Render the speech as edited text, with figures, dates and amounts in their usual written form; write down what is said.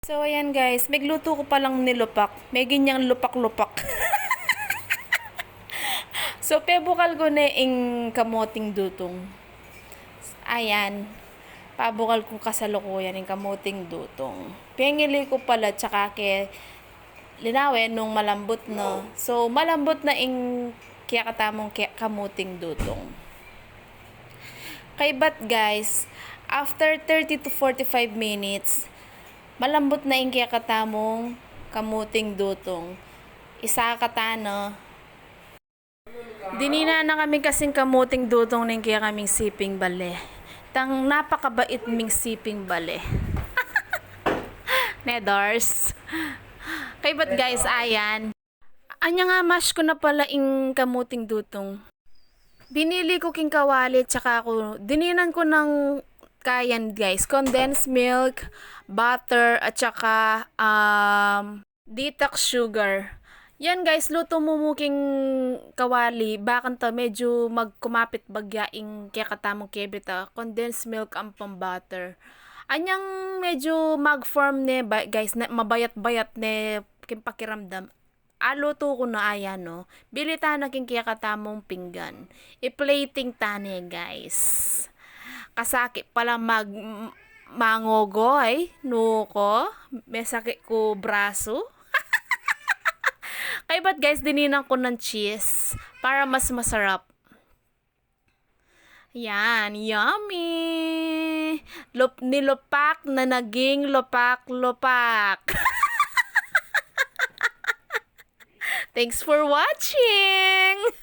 So, ayan guys, magluto ko palang nilupak. May ganyang lupak-lupak. So, pebukal ko na yung kamoting dutong. Ayan. Pabukal ko kasalukuyan yung kamoting dutong. Pengili ko pala, tsaka ke linawin nung malambot na. So, malambot na yung kaya katamong kamuting dutong. Kay bat guys, after 30 to 45 minutes, malambot na yung kaya katamong kamuting dutong. Isa katana. Dinina na kami kasing kamuting dutong ng kaya kaming siping bale. Tang napakabait ming siping bale. Nedars. Kay bat guys, ayan. Anya nga mash ko na pala yung kamuting dutong. Binili ko king kawali tsaka ako dininan ko ng kayan guys, condensed milk, butter at saka detox sugar. Yan guys, luto mo muking kawali, bakan to medyo magkumapit bagyaing kaya katamong kebita, condensed milk ang pambutter. Anyang medyo mag-form ne guys, na mabayat-bayat ne kimpakiramdam. Aluto ko na ayan no. Bili ta naging kaya katamong pinggan. I-plating tane guys. Kasakit pala mangogoy nuko. May sakit ko braso. Kaya ba't guys dininan ko ng cheese para mas masarap. Yan, yummy! Nilupak na naging lupak-lupak. Thanks for watching!